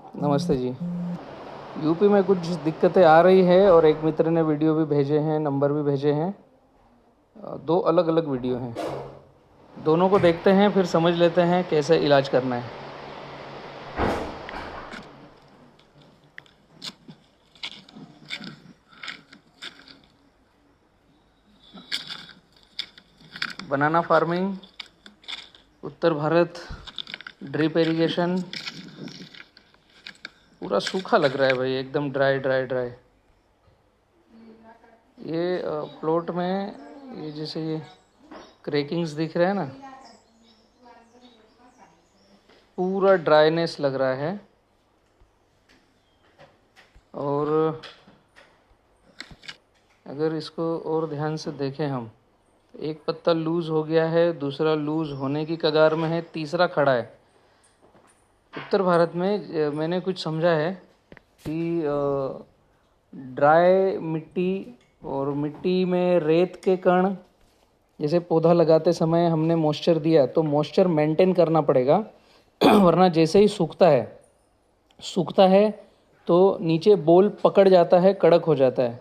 नमस्ते जी। यूपी में कुछ दिक्कतें आ रही है और एक मित्र ने वीडियो भी भेजे हैं, नंबर भी भेजे हैं। दो अलग अलग वीडियो हैं, दोनों को देखते हैं, फिर समझ लेते हैं कैसे इलाज करना है। बनाना फार्मिंग, उत्तर भारत, ड्रिप इरिगेशन। पूरा सूखा लग रहा है भाई, एकदम ड्राई ड्राई ड्राई। ये प्लॉट में ये जैसे ये क्रैकिंग्स दिख रहे हैं ना, पूरा ड्राइनेस लग रहा है। और अगर इसको और ध्यान से देखें हम, एक पत्ता लूज़ हो गया है, दूसरा लूज़ होने की कगार में है, तीसरा खड़ा है। उत्तर भारत में मैंने कुछ समझा है कि ड्राई मिट्टी और मिट्टी में रेत के कण, जैसे पौधा लगाते समय हमने मॉइस्चर दिया तो मॉइस्चर मेंटेन करना पड़ेगा वरना जैसे ही सूखता है तो नीचे बोल पकड़ जाता है, कड़क हो जाता है,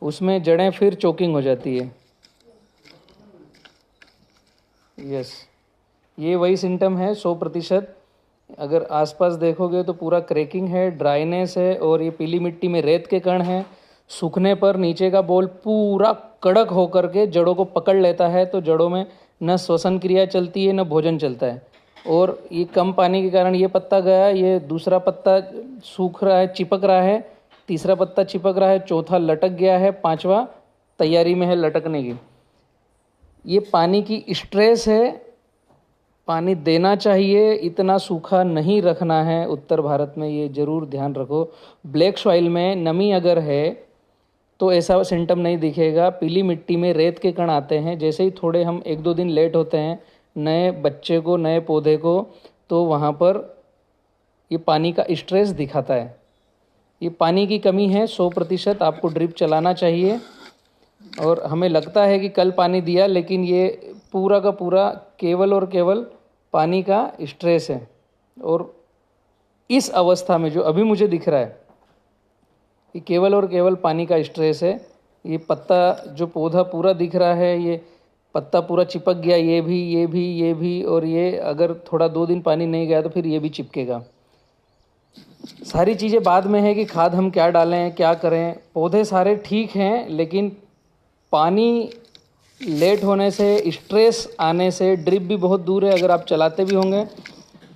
उसमें जड़ें फिर चोकिंग हो जाती है। यस, ये वही सिम्टम है 100%। अगर आसपास देखोगे तो पूरा क्रैकिंग है, ड्राइनेस है और ये पीली मिट्टी में रेत के कण हैं। सूखने पर नीचे का बोल पूरा कड़क होकर के जड़ों को पकड़ लेता है, तो जड़ों में न श्वसन क्रिया चलती है न भोजन चलता है। और ये कम पानी के कारण ये पत्ता गया, ये दूसरा पत्ता सूख रहा है, चिपक रहा है, तीसरा पत्ता चिपक रहा है, चौथा लटक गया है, पांचवा तैयारी में है लटकने की। ये पानी की स्ट्रेस है, पानी देना चाहिए, इतना सूखा नहीं रखना है। उत्तर भारत में ये ज़रूर ध्यान रखो। ब्लैक सॉइल में नमी अगर है तो ऐसा सिम्टम नहीं दिखेगा। पीली मिट्टी में रेत के कण आते हैं, जैसे ही थोड़े हम 1-2 दिन लेट होते हैं नए बच्चे को, नए पौधे को, तो वहाँ पर ये पानी का स्ट्रेस दिखाता है। ये पानी की कमी है 100%। आपको ड्रिप चलाना चाहिए। और हमें लगता है कि कल पानी दिया, लेकिन ये पूरा का पूरा केवल और केवल पानी का स्ट्रेस है। और इस अवस्था में जो अभी मुझे दिख रहा है, ये केवल और केवल पानी का स्ट्रेस है। ये पत्ता जो पौधा पूरा दिख रहा है, ये पत्ता पूरा चिपक गया, ये भी, और ये अगर थोड़ा 2 दिन पानी नहीं गया तो फिर ये भी चिपकेगा। सारी चीज़ें बाद में है कि खाद हम क्या डालें, क्या करें। पौधे सारे ठीक हैं, लेकिन पानी लेट होने से, स्ट्रेस आने से, ड्रिप भी बहुत दूर है। अगर आप चलाते भी होंगे,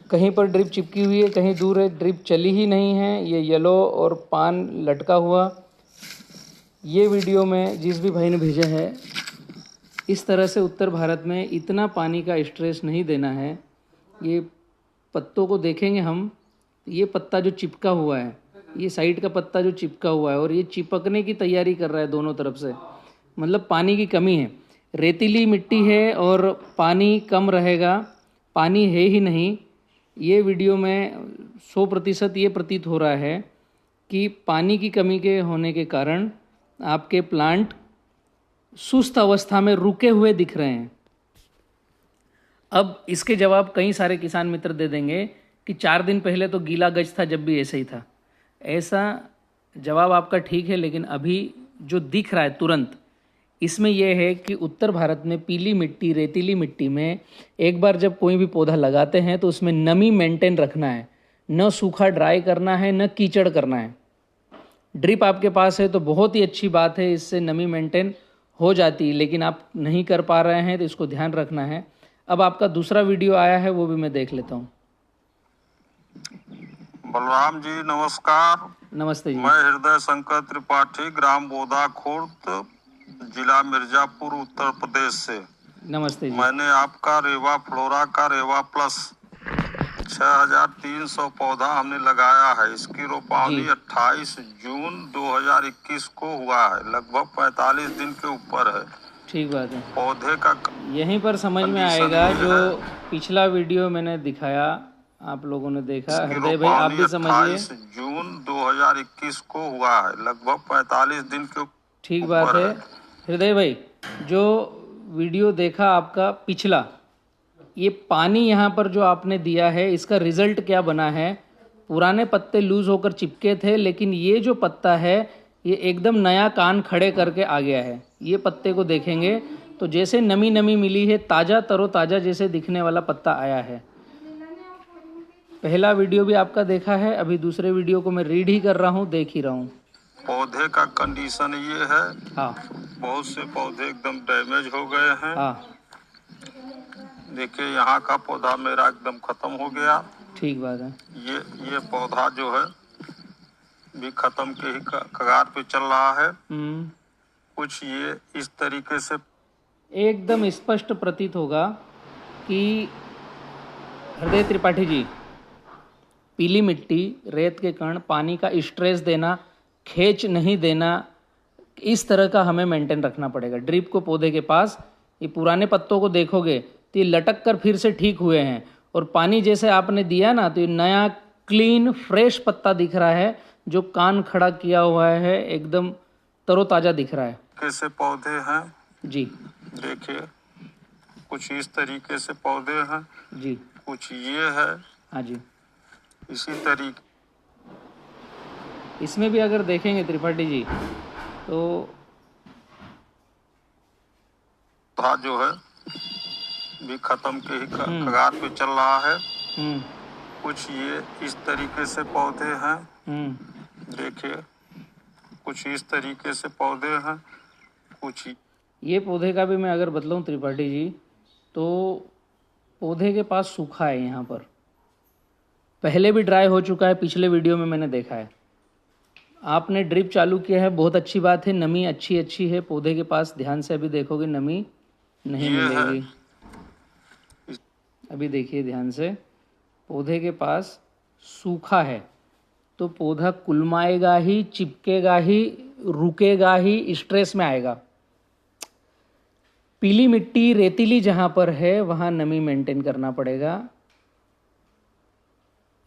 कहीं पर ड्रिप चिपकी हुई है, कहीं दूर है, ड्रिप चली ही नहीं है। ये येलो और पान लटका हुआ। ये वीडियो में जिस भी भाई ने भेजा है, इस तरह से उत्तर भारत में इतना पानी का स्ट्रेस नहीं देना है। ये पत्तों को देखेंगे हम, ये पत्ता जो चिपका हुआ है, ये साइड का पत्ता जो चिपका हुआ है और ये चिपकने की तैयारी कर रहा है दोनों तरफ से, मतलब पानी की कमी है। रेतीली मिट्टी है और पानी कम रहेगा, पानी है ही नहीं। ये वीडियो में 100% ये प्रतीत हो रहा है कि पानी की कमी के होने के कारण आपके प्लांट सुस्त अवस्था में रुके हुए दिख रहे हैं। अब इसके जवाब कई सारे किसान मित्र दे देंगे कि 4 दिन पहले तो गीला गज था, जब भी ऐसे ही था। ऐसा जवाब आपका ठीक है, लेकिन अभी जो दिख रहा है तुरंत, इसमें यह है कि उत्तर भारत में पीली मिट्टी, रेतीली मिट्टी में एक बार जब कोई भी पौधा लगाते हैं तो उसमें नमी मेंटेन रखना है, न सूखा ड्राई करना है, न कीचड़ करना है। ड्रिप आपके पास है तो बहुत ही अच्छी बात है, इससे नमी मेंटेन हो जाती है, लेकिन आप नहीं कर पा रहे हैं तो इसको ध्यान रखना है। अब आपका दूसरा वीडियो आया है, वो भी मैं देख लेता हूँ। बलराम जी नमस्कार। नमस्ते जी। मैं हृदय शंकर त्रिपाठी, ग्राम बोधा खुर्द, जिला मिर्जापुर, उत्तर प्रदेश से। नमस्ते जी। मैंने आपका रेवा फ्लोरा का रेवा प्लस 6300 पौधा हमने लगाया है। इसकी रोपावनी 28 जून 2021 को हुआ है, लगभग 45 दिन के ऊपर है। ठीक बात है। पौधे का यहीं पर समझ में आएगा जो पिछला वीडियो मैंने दिखाया, आप लोगों ने देखा। हृदय भाई आप भी समझिए। 28 जून 2021 को हुआ है, लगभग 45 दिन के ऊपर। ठीक बात है हृदय भाई, जो वीडियो देखा आपका पिछला, ये पानी यहाँ पर जो आपने दिया है, इसका रिजल्ट क्या बना है, पुराने पत्ते लूज होकर चिपके थे, लेकिन ये जो पत्ता है ये एकदम नया कान खड़े करके आ गया है। ये पत्ते को देखेंगे तो जैसे नमी नमी मिली है, ताज़ा तरोताज़ा जैसे दिखने वाला पत्ता आया है। पहला वीडियो भी आपका देखा है, अभी दूसरे वीडियो को मैं रीड ही कर रहा हूँ, देख ही रहा हूँ। पौधे का कंडीशन ये है, हाँ बहुत से पौधे एकदम डैमेज हो गए हैं। हाँ देखिए यहाँ का पौधा मेरा एकदम खत्म हो गया। ठीक बात है। ये पौधा जो है भी खत्म के ही कगार पे चल रहा है। कुछ ये इस तरीके से एकदम स्पष्ट प्रतीत होगा कि हृदय त्रिपाठी जी, पीली मिट्टी, रेत के कण, पानी का स्ट्रेस देना, खींच नहीं देना, इस तरह का हमें मेंटेन रखना पड़ेगा। ड्रिप को पौधे के पास, ये पुराने पत्तों को देखोगे तो ये लटक कर फिर से ठीक हुए हैं, और पानी जैसे आपने दिया ना तो ये नया क्लीन फ्रेश पत्ता दिख रहा है, जो कान खड़ा किया हुआ है, एकदम तरोताज़ा दिख रहा है। कैसे पौधे हैं जी, देखिए कुछ इस तरीके से पौधे हैं जी, कुछ ये है। हाँ जी। इसी तरीके इसमें भी अगर देखेंगे त्रिपाठी जी तो पौधा जो है भी खत्म के ही कगार पे चल रहा है। कुछ ये इस तरीके से पौधे हैं। देखिए कुछ इस तरीके से पौधे हैं। कुछ ये पौधे का भी मैं अगर बतलाऊं त्रिपाठी जी, तो पौधे के पास सूखा है, यहाँ पर पहले भी ड्राई हो चुका है, पिछले वीडियो में मैंने देखा है। आपने ड्रिप चालू किया है, बहुत अच्छी बात है, नमी अच्छी है पौधे के पास। ध्यान से अभी देखोगे नमी नहीं मिलेगी। अभी देखिए ध्यान से, पौधे के पास सूखा है तो पौधा कुलमाएगा ही, चिपकेगा ही, रुकेगा ही, स्ट्रेस में आएगा। पीली मिट्टी, रेतीली जहाँ पर है वहाँ नमी मेंटेन करना पड़ेगा।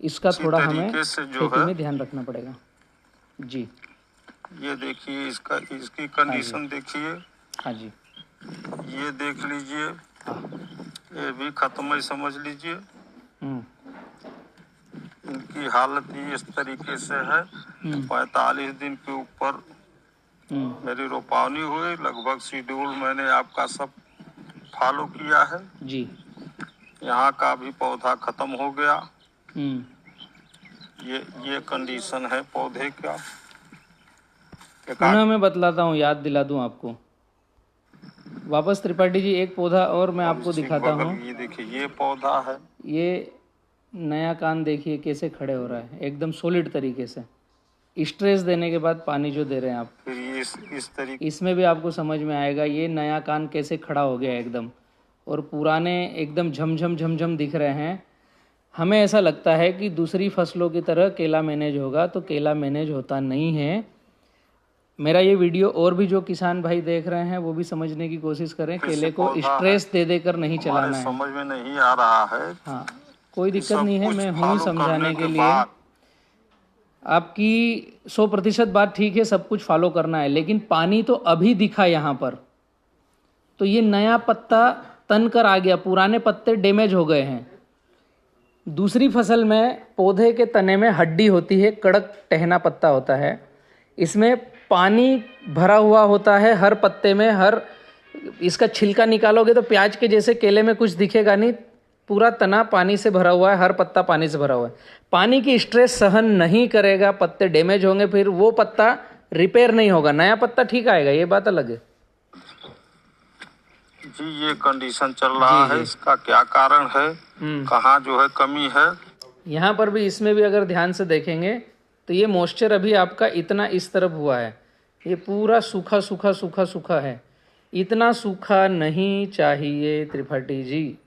इसका थोड़ा हमें खेती में ध्यान रखना पड़ेगा। जी, ये देखिए इसकी कंडीशन देखिए। हाँ जी, ये देख लीजिए, ये भी खत्म ही समझ लीजिए। इनकी हालत ही इस तरीके से है। 45 दिन के ऊपर मेरी रोपावनी हुई, लगभग शेड्यूल मैंने आपका सब फॉलो किया है जी। यहाँ का भी पौधा खत्म हो गया। ये कंडीशन है पौधे का। पुनः मैं बतलाता हूँ, याद दिला दूँ आपको वापस त्रिपाठी जी, एक पौधा और मैं आपको दिखाता हूँ। ये देखिए ये पौधा है, ये नया कान देखिए कैसे खड़े हो रहा है, एकदम सॉलिड तरीके से। स्ट्रेस देने के बाद पानी जो दे रहे हैं आप, फिर ये इस तरीके, इसमें भी आपको समझ में आएगा ये नया कान कैसे खड़ा हो गया एकदम, और पुराने एकदम झमझम दिख रहे हैं। हमें ऐसा लगता है कि दूसरी फसलों की तरह केला मैनेज होगा, तो केला मैनेज होता नहीं है। मेरा ये वीडियो और भी जो किसान भाई देख रहे हैं वो भी समझने की कोशिश करें, केले को स्ट्रेस दे देकर नहीं चलाना है। समझ में नहीं आ रहा है। हाँ, कोई दिक्कत नहीं है, मैं हूँ समझाने के लिए। आपकी 100% बात ठीक है, सब कुछ फॉलो करना है, लेकिन पानी तो अभी दिखा यहाँ पर, तो ये नया पत्ता तन कर आ गया, पुराने पत्ते डैमेज हो गए हैं। दूसरी फसल में पौधे के तने में हड्डी होती है, कड़क टहना पत्ता होता है, इसमें पानी भरा हुआ होता है हर पत्ते में। हर इसका छिलका निकालोगे तो प्याज के जैसे केले में कुछ दिखेगा नहीं, पूरा तना पानी से भरा हुआ है, हर पत्ता पानी से भरा हुआ है। पानी की स्ट्रेस सहन नहीं करेगा, पत्ते डैमेज होंगे, फिर वो पत्ता रिपेयर नहीं होगा, नया पत्ता ठीक आएगा, ये बात अलग है जी। ये कंडीशन चल रहा है, इसका क्या कारण है, कहाँ जो है कमी है। यहाँ पर भी, इसमें भी अगर ध्यान से देखेंगे तो ये मॉइस्चर अभी आपका इतना इस तरफ हुआ है, ये पूरा सूखा है। इतना सूखा नहीं चाहिए त्रिपाठी जी।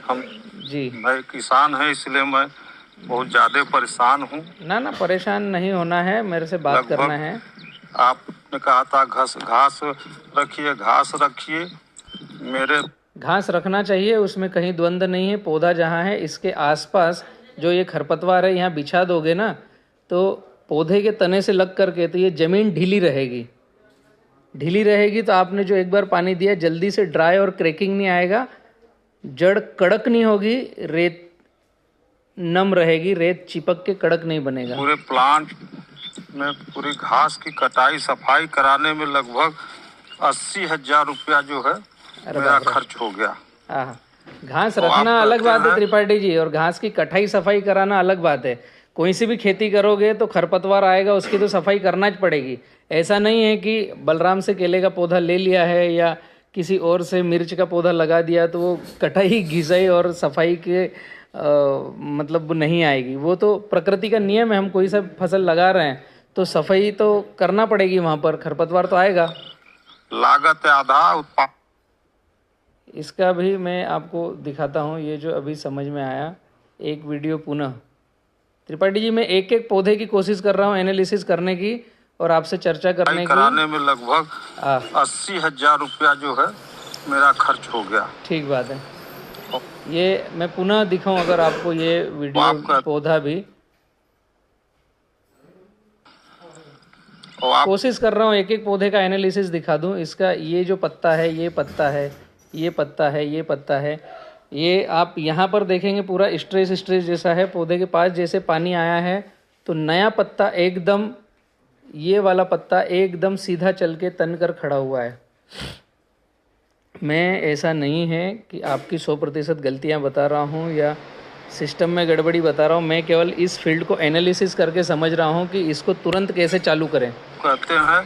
हम जी, मैं किसान है इसलिए मैं बहुत ज्यादा परेशान हूँ। ना परेशान नहीं होना है, मेरे से बात करना है। आपने कहा था घास रखिए, मेरे घास रखना चाहिए, उसमें कहीं द्वंद्व नहीं है। पौधा जहाँ है इसके आसपास जो ये खरपतवार है यहाँ बिछा दोगे ना, तो पौधे के तने से लग करके तो ये ज़मीन ढीली रहेगी, तो आपने जो एक बार पानी दिया जल्दी से ड्राई और क्रैकिंग नहीं आएगा, जड़ कड़क नहीं होगी, रेत नम रहेगी, रेत चिपक के कड़क नहीं बनेगा। पूरे प्लांट में पूरी घास की कटाई सफाई कराने में लगभग 80,000 रुपया जो है मेरा खर्च हो गया। हाँ, घास तो रखना आप अलग बात है हैं? त्रिपाठी जी, और घास की कटाई सफाई कराना अलग बात है। कोई सी भी खेती करोगे तो खरपतवार आएगा, उसकी तो सफाई करना ही पड़ेगी। ऐसा नहीं है कि बलराम से केले का पौधा ले लिया है या किसी और से मिर्च का पौधा लगा दिया तो वो कटाई घिसाई और सफाई के मतलब नहीं आएगी। वो तो प्रकृति का नियम है, हम कोई सा फसल लगा रहे हैं तो सफाई तो करना पड़ेगी, वहाँ पर खरपतवार तो आएगा। लागत आधा उत्पादन। इसका भी मैं आपको दिखाता हूँ, ये जो अभी समझ में आया एक वीडियो पुनः। त्रिपाठी जी, मैं एक एक पौधे की कोशिश कर रहा हूँ एनालिसिस करने की और आपसे चर्चा करने की। कराने में लगभग 80,000 रुपया जो है मेरा खर्च हो गया। ठीक बात है। ये मैं पुनः दिखाऊं अगर आपको ये वीडियो पौधा भी कोशिश कर रहा हूँ एक एक पौधे का एनालिसिस दिखा दूं। इसका ये जो पत्ता है, ये पत्ता है, ये पत्ता है, ये पत्ता है, ये आप यहाँ पर देखेंगे पूरा स्ट्रेस जैसा है पौधे के पास। जैसे पानी आया है तो नया पत्ता एकदम, ये वाला पत्ता एकदम सीधा चल के तन कर खड़ा हुआ है। मैं ऐसा नहीं है कि आपकी 100% गलतियाँ बता रहा हूँ या सिस्टम में गड़बड़ी बता रहा हूँ। मैं केवल इस फील्ड को एनालिसिस करके समझ रहा हूँ कि इसको तुरंत कैसे चालू करें। कहते हैं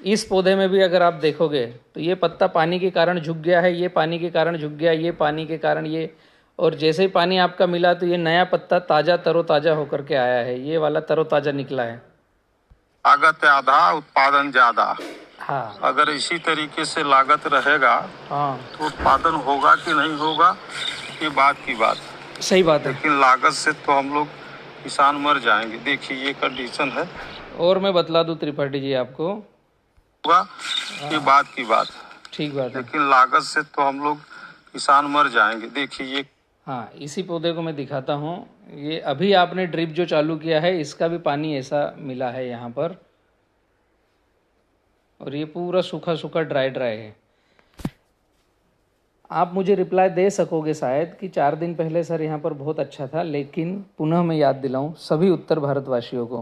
इस पौधे में भी अगर आप देखोगे तो ये पत्ता पानी के कारण झुक गया है, ये पानी के कारण झुक गया, ये पानी के कारण ये, और जैसे ही पानी आपका मिला तो ये नया पत्ता ताज़ा तरोताज़ा होकर के आया है। ये वाला तरोताज़ा निकला है। लागत आधा उत्पादन ज़्यादा। हाँ, अगर इसी तरीके से लागत रहेगा हाँ, तो उत्पादन होगा कि नहीं होगा ये बात की बात। सही बात है। लेकिन लागत से तो हम लोग किसान मर जाएंगे। देखिए ये कंडीशन है। और मैं बतला दूं त्रिपाठी जी आपको, होगा ये बात की बात। ठीक बात है। लेकिन लागत से तो हम लोग किसान मर जाएंगे। देखिए ये, हाँ, इसी पौधे को मैं दिखाता हूँ। ये अभी आपने ड्रिप जो चालू किया है इसका भी पानी ऐसा मिला है यहाँ पर, और ये पूरा सूखा सूखा ड्राई है। आप मुझे रिप्लाई दे सकोगे शायद कि 4 दिन पहले सर यहाँ पर बहुत अच्छा था, लेकिन पुनः मैं याद दिलाऊं सभी उत्तर भारतवासियों को,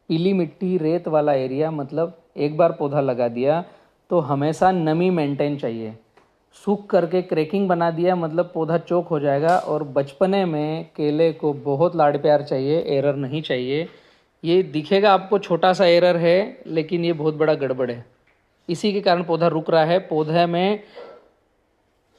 पीली मिट्टी रेत वाला एरिया, मतलब एक बार पौधा लगा दिया तो हमेशा नमी मेंटेन चाहिए। सूख करके क्रैकिंग बना दिया मतलब पौधा चोक हो जाएगा। और बचपने में केले को बहुत लाड़ प्यार चाहिए, एरर नहीं चाहिए। ये दिखेगा आपको छोटा सा एरर है, लेकिन ये बहुत बड़ा गड़बड़ है। इसी के कारण पौधा रुक रहा है। पौधे में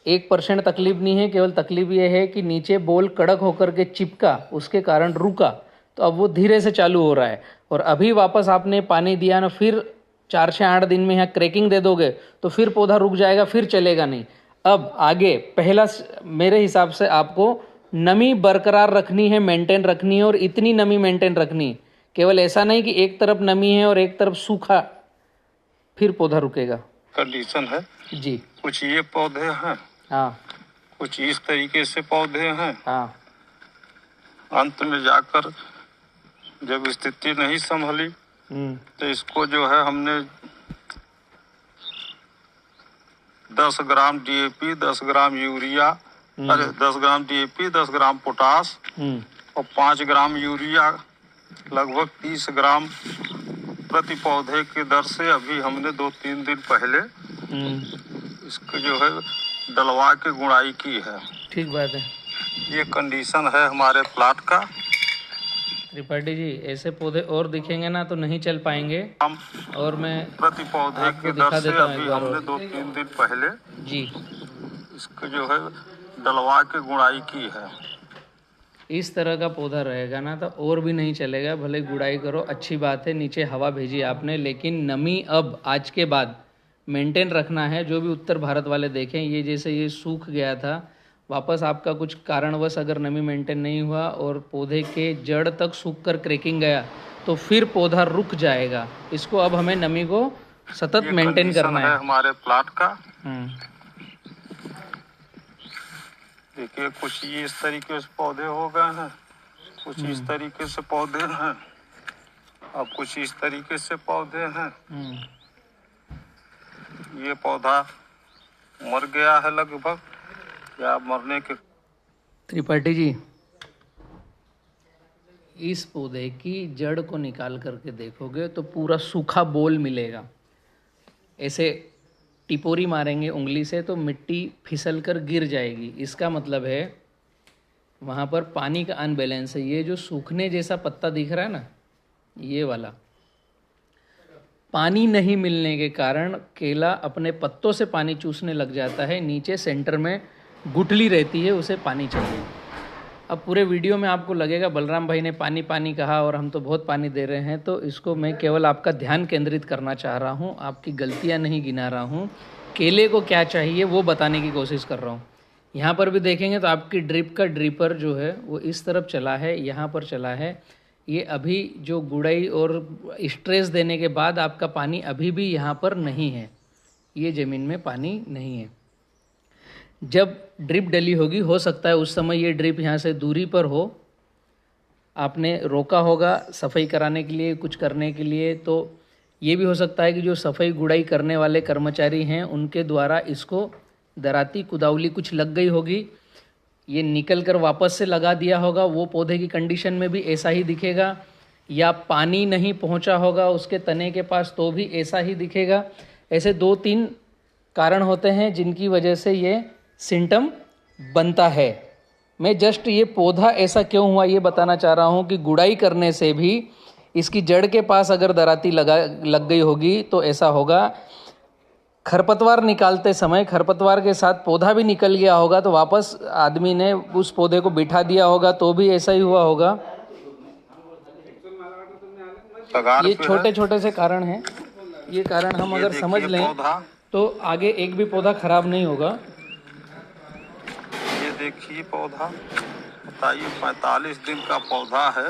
1% तकलीफ नहीं है, केवल तकलीफ ये है कि नीचे बोल कड़क होकर के चिपका, उसके कारण रुका। तो अब वो धीरे से चालू हो रहा है। और अभी वापस आपने पानी दिया ना, फिर 4 से 8 दिन में यहाँ क्रैकिंग दे दोगे तो फिर पौधा रुक जाएगा, फिर चलेगा नहीं। अब आगे पहला मेरे हिसाब से आपको नमी बरकरार रखनी है, मेंटेन रखनी है, और इतनी नमी मेंटेन रखनी है, केवल ऐसा नहीं कि एक तरफ नमी है और एक तरफ सूखा, फिर पौधा रुकेगा। कंडीशन है जी, कुछ ये पौधे हैं, हाँ, कुछ इस तरीके से पौधे हैं। हाँ, अंत में जाकर जब स्थिति नहीं संभली तो इसको जो है हमने 10 ग्राम DAP, 10 ग्राम यूरिया, 10 ग्राम DAP, 10 ग्राम पोटास और 5 ग्राम यूरिया, लगभग 30 ग्राम प्रति पौधे के दर से अभी हमने 2-3 दिन पहले इसको जो है डलवा के गुड़ाई की है। ठीक बात है। ये कंडीशन है हमारे प्लाट का। त्रिपाठी जी, ऐसे पौधे और दिखेंगे ना तो नहीं चल पाएंगे। और मैं प्रति पौधे के दर से अभी हमने 2-3 दिन पहले जी इसको जो है डलवा के गुड़ाई की है। इस तरह का पौधा रहेगा ना तो और भी नहीं चलेगा। भले गुड़ाई करो, अच्छी बात है, नीचे हवा भेजी आपने, लेकिन नमी अब आज के बाद मेंटेन रखना है। जो भी उत्तर भारत वाले देखें, ये जैसे ये सूख गया था, वापस आपका कुछ कारणवश अगर नमी मेंटेन नहीं हुआ और पौधे के जड़ तक सूख कर क्रैकिंग गया तो फिर पौधा रुक जाएगा। इसको अब हमें नमी को सतत मेंटेन करना है हमारे प्लाट का। देखिए कुछ ये इस तरीके से पौधे हो गए हैं, कुछ इस तरीके से पौधे हैं, अब कुछ इस तरीके से पौधे हैं। ये पौधा मर गया है लगभग, या मरने के त्रिपाठी जी, इस पौधे की जड़ को निकाल करके देखोगे तो पूरा सूखा बोल मिलेगा। ऐसे टिपोरी मारेंगे उंगली से तो मिट्टी फिसल कर गिर जाएगी। इसका मतलब है वहाँ पर पानी का अनबैलेंस है। ये जो सूखने जैसा पत्ता दिख रहा है ना, ये वाला, पानी नहीं मिलने के कारण केला अपने पत्तों से पानी चूसने लग जाता है। नीचे सेंटर में गुठली रहती है, उसे पानी चाहिए। अब पूरे वीडियो में आपको लगेगा बलराम भाई ने पानी पानी कहा और हम तो बहुत पानी दे रहे हैं, तो इसको मैं केवल आपका ध्यान केंद्रित करना चाह रहा हूँ, आपकी गलतियाँ नहीं गिना रहा हूँ। केले को क्या चाहिए वो बताने की कोशिश कर रहा हूँ। यहाँ पर भी देखेंगे तो आपकी ड्रिप का ड्रिपर जो है वो इस तरफ चला है, यहाँ पर चला है। ये अभी जो गुड़ाई और स्ट्रेस देने के बाद आपका पानी अभी भी यहाँ पर नहीं है, ये ज़मीन में पानी नहीं है। जब ड्रिप डली होगी, हो सकता है उस समय ये ड्रिप यहाँ से दूरी पर हो, आपने रोका होगा सफाई कराने के लिए, कुछ करने के लिए। तो ये भी हो सकता है कि जो सफाई गुड़ाई करने वाले कर्मचारी हैं उनके द्वारा इसको दराती कुदावली कुछ लग गई होगी, ये निकल कर वापस से लगा दिया होगा। वो पौधे की कंडीशन में भी ऐसा ही दिखेगा, या पानी नहीं पहुंचा होगा उसके तने के पास तो भी ऐसा ही दिखेगा। ऐसे 2-3 कारण होते हैं जिनकी वजह से ये सिम्टम बनता है। मैं जस्ट ये पौधा ऐसा क्यों हुआ ये बताना चाह रहा हूँ कि गुड़ाई करने से भी इसकी जड़ के पास अगर दराती लग गई होगी तो ऐसा होगा। खरपतवार निकालते समय खरपतवार के साथ पौधा भी निकल गया होगा तो वापस आदमी ने उस पौधे को बिठा दिया होगा तो भी ऐसा ही हुआ होगा। ये छोटे छोटे से कारण हैं। ये कारण हम अगर समझ लें तो आगे एक भी पौधा खराब नहीं होगा। ये देखिए पौधा, बताइए 45 दिन का पौधा है।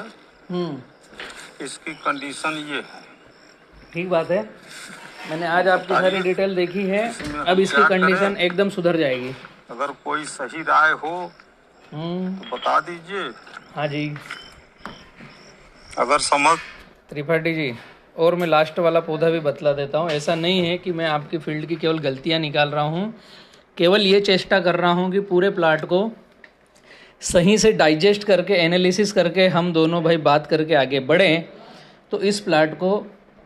इसकी कंडीशन ये है। ठीक बात है, मैंने आज आपकी सारी डिटेल देखी है। अब इसकी कंडीशन एकदम सुधर जाएगी। अगर कोई सही राय हो तो बता दीजिए। हाँ जी, अगर समझ। त्रिपाठी जी, और मैं लास्ट वाला पौधा भी बतला देता हूँ। ऐसा नहीं है कि मैं आपकी फील्ड की केवल गलतियाँ निकाल रहा हूँ, केवल ये चेष्टा कर रहा हूँ कि पूरे प्लाट को सही से डाइजेस्ट करके, एनालिसिस करके हम दोनों भाई बात करके आगे बढ़ें। तो इस प्लाट को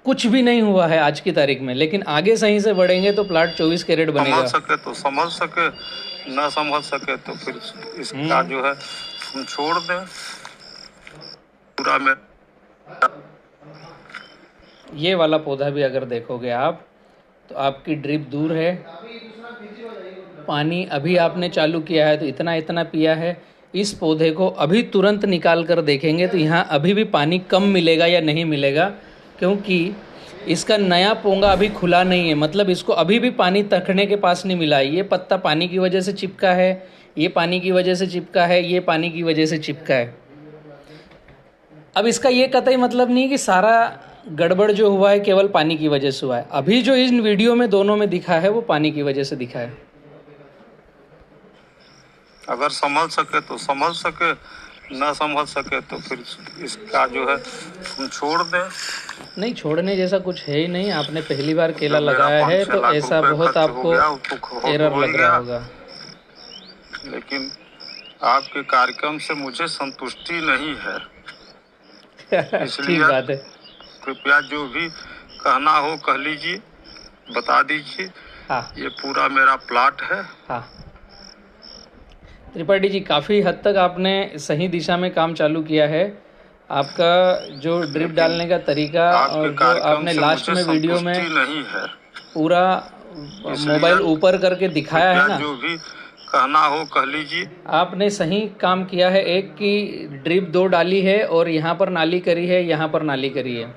कुछ भी नहीं हुआ है आज की तारीख में, लेकिन आगे सही से बढ़ेंगे तो प्लाट 24 कैरेट बनेगा। समझ सके तो समझ सके, ना समझ सके तो फिर इसका जो है हम छोड़ दें। पूरा में ये वाला पौधा भी अगर देखोगे आप तो आपकी ड्रिप दूर है, पानी अभी आपने चालू किया है तो इतना इतना पिया है। इस पौधे को अभी तुरंत निकाल कर देखेंगे तो यहाँ अभी भी पानी कम मिलेगा या नहीं मिलेगा, क्योंकि इसका नया पोंगा अभी खुला नहीं है। मतलब इसको अभी भी पानी तखने के पास नहीं मिला है। ये पत्ता पानी की वजह से चिपका है, ये पानी की वजह से चिपका है, ये पानी की वजह से चिपका है। अब इसका ये कतई मतलब नहीं कि सारा गड़बड़ जो हुआ है केवल पानी की वजह से हुआ है। अभी जो इन वीडियो में दोनों में दिखा है वो पानी की वजह से दिखा है। अगर समझ सके तो समझ सके, ना समझ सके तो फिर इसका जो है हम छोड़ दें। नहीं, छोड़ने जैसा कुछ है ही नहीं। आपने पहली बार केला लगाया है तो ऐसा बहुत आपको एरर लग रहा होगा, लेकिन आपके कार्यक्रम से मुझे संतुष्टि नहीं है। ठीक बात है। कृपया जो भी कहना हो कह लीजिए, बता दीजिए। हाँ, ये पूरा मेरा प्लाट है। हाँ त्रिपाठी जी, काफ़ी हद तक आपने सही दिशा में काम चालू किया है। आपका जो ड्रिप डालने का तरीका और जो आपने लास्ट में वीडियो में नहीं है, पूरा मोबाइल ऊपर करके दिखाया है ना, जो भी कहना हो कह लीजिए। आपने सही काम किया है। एक की ड्रिप 2 डाली है और यहाँ पर नाली करी है, यहाँ पर नाली करी है।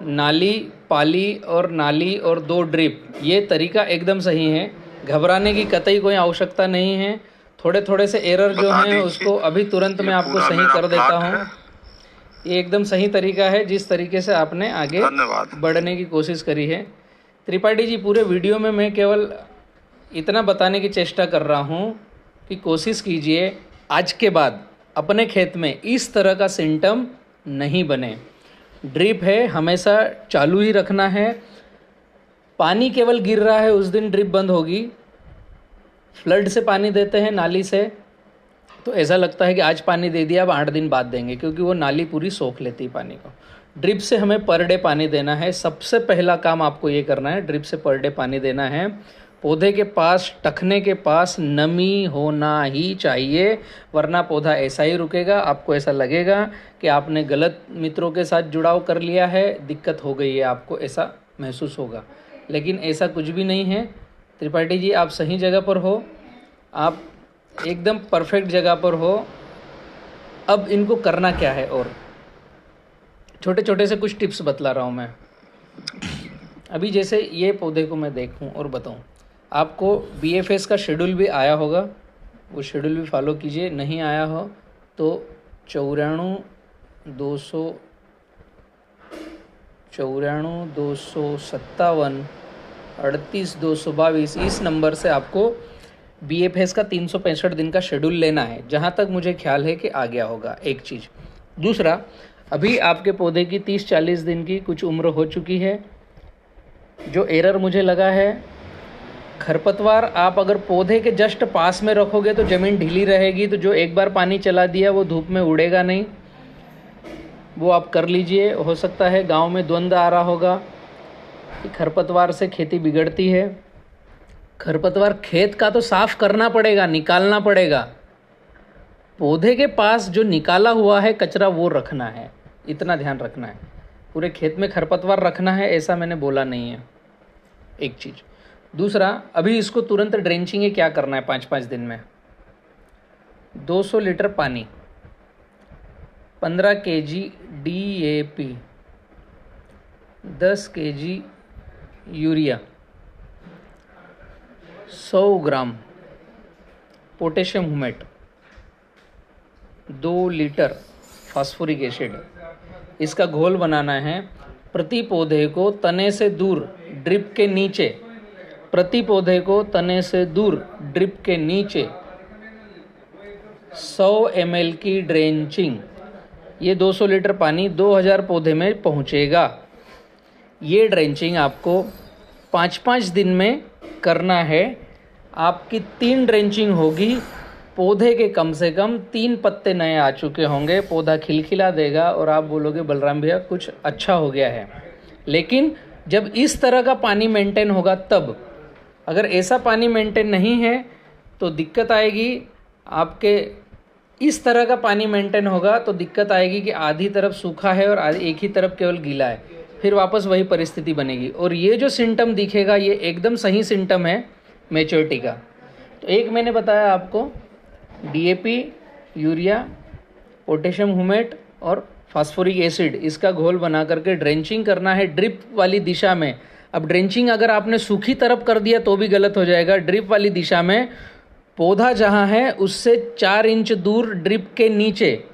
नाली, पाली और नाली और 2 ड्रिप, ये तरीका एकदम सही है। घबराने की कतई कोई आवश्यकता नहीं है। थोड़े थोड़े से एरर जो हैं उसको अभी तुरंत मैं आपको सही कर देता हूँ। ये एकदम सही तरीका है जिस तरीके से आपने आगे बढ़ने की कोशिश करी है। त्रिपाठी जी, पूरे वीडियो में मैं केवल इतना बताने की चेष्टा कर रहा हूँ कि कोशिश कीजिए आज के बाद अपने खेत में इस तरह का सिम्टम नहीं बने। ड्रिप है हमेशा चालू ही रखना है। पानी केवल गिर रहा है उस दिन ड्रिप बंद होगी। फ्लड से पानी देते हैं नाली से, तो ऐसा लगता है कि आज पानी दे दिया, अब 8 दिन बाद देंगे, क्योंकि वो नाली पूरी सोख लेती है पानी को। ड्रिप से हमें पर डे पानी देना है। सबसे पहला काम आपको ये करना है, ड्रिप से पर डे पानी देना है। पौधे के पास, टखने के पास नमी होना ही चाहिए, वरना पौधा ऐसा ही रुकेगा। आपको ऐसा लगेगा कि आपने गलत मित्रों के साथ जुड़ाव कर लिया है, दिक्कत हो गई है, आपको ऐसा महसूस होगा। लेकिन ऐसा कुछ भी नहीं है त्रिपाठी जी, आप सही जगह पर हो, आप एकदम परफेक्ट जगह पर हो। अब इनको करना क्या है, और छोटे छोटे से कुछ टिप्स बतला रहा हूँ मैं अभी। जैसे ये पौधे को मैं देखूँ और बताऊँ, आपको BFS का शेड्यूल भी आया होगा, वो शेड्यूल भी फॉलो कीजिए। नहीं आया हो तो 94 257 38 222 इस नंबर से आपको BFS का 365 दिन का शेड्यूल लेना है, जहाँ तक मुझे ख्याल है कि आ गया होगा। एक चीज़। दूसरा, अभी आपके पौधे की 30-40 दिन की कुछ उम्र हो चुकी है। जो एरर मुझे लगा है, खरपतवार आप अगर पौधे के जस्ट पास में रखोगे तो ज़मीन ढीली रहेगी, तो जो एक बार पानी चला दिया वो धूप में उड़ेगा नहीं। वो आप कर लीजिए। हो सकता है गांव में द्वंद्व आ रहा होगा कि खरपतवार से खेती बिगड़ती है। खरपतवार खेत का तो साफ करना पड़ेगा, निकालना पड़ेगा। पौधे के पास जो निकाला हुआ है कचरा वो रखना है, इतना ध्यान रखना है। पूरे खेत में खरपतवार रखना है ऐसा मैंने बोला नहीं है, एक चीज़। दूसरा, अभी इसको तुरंत ड्रेंचिंग है, क्या करना है 5-5 दिन में 200 लीटर पानी, 15 kg DAP, 10 kg urea, 100 gram potassium humate, 2 litre phosphoric acid. इसका घोल बनाना है। प्रति पौधे को तने से दूर ड्रिप के नीचे, प्रति पौधे को तने से दूर ड्रिप के नीचे 100 ml की ड्रेंचिंग। ये 200 लीटर पानी 2000 पौधे में पहुंचेगा। ये ड्रेंचिंग आपको 5-5 दिन में करना है। आपकी 3 ड्रेंचिंग होगी, पौधे के कम से कम 3 पत्ते नए आ चुके होंगे, पौधा खिलखिला देगा और आप बोलोगे बलराम भैया कुछ अच्छा हो गया है। लेकिन जब इस तरह का पानी मेंटेन होगा तब, अगर ऐसा पानी मेंटेन नहीं है तो दिक्कत आएगी। आपके इस तरह का पानी मेंटेन होगा तो दिक्कत आएगी कि आधी तरफ सूखा है और एक ही तरफ केवल गीला है, फिर वापस वही परिस्थिति बनेगी। और ये जो सिम्टम दिखेगा ये एकदम सही सिम्टम है मैच्योरिटी का। तो एक मैंने बताया आपको, DAP, यूरिया, पोटेशियम ह्यूमेट और फास्फोरिक एसिड, इसका घोल बना करके ड्रेंचिंग करना है ड्रिप वाली दिशा में। अब ड्रेंचिंग अगर आपने सूखी तरफ कर दिया तो भी गलत हो जाएगा। ड्रिप वाली दिशा में पौधा जहाँ है उससे 4 इंच दूर ड्रिप के नीचे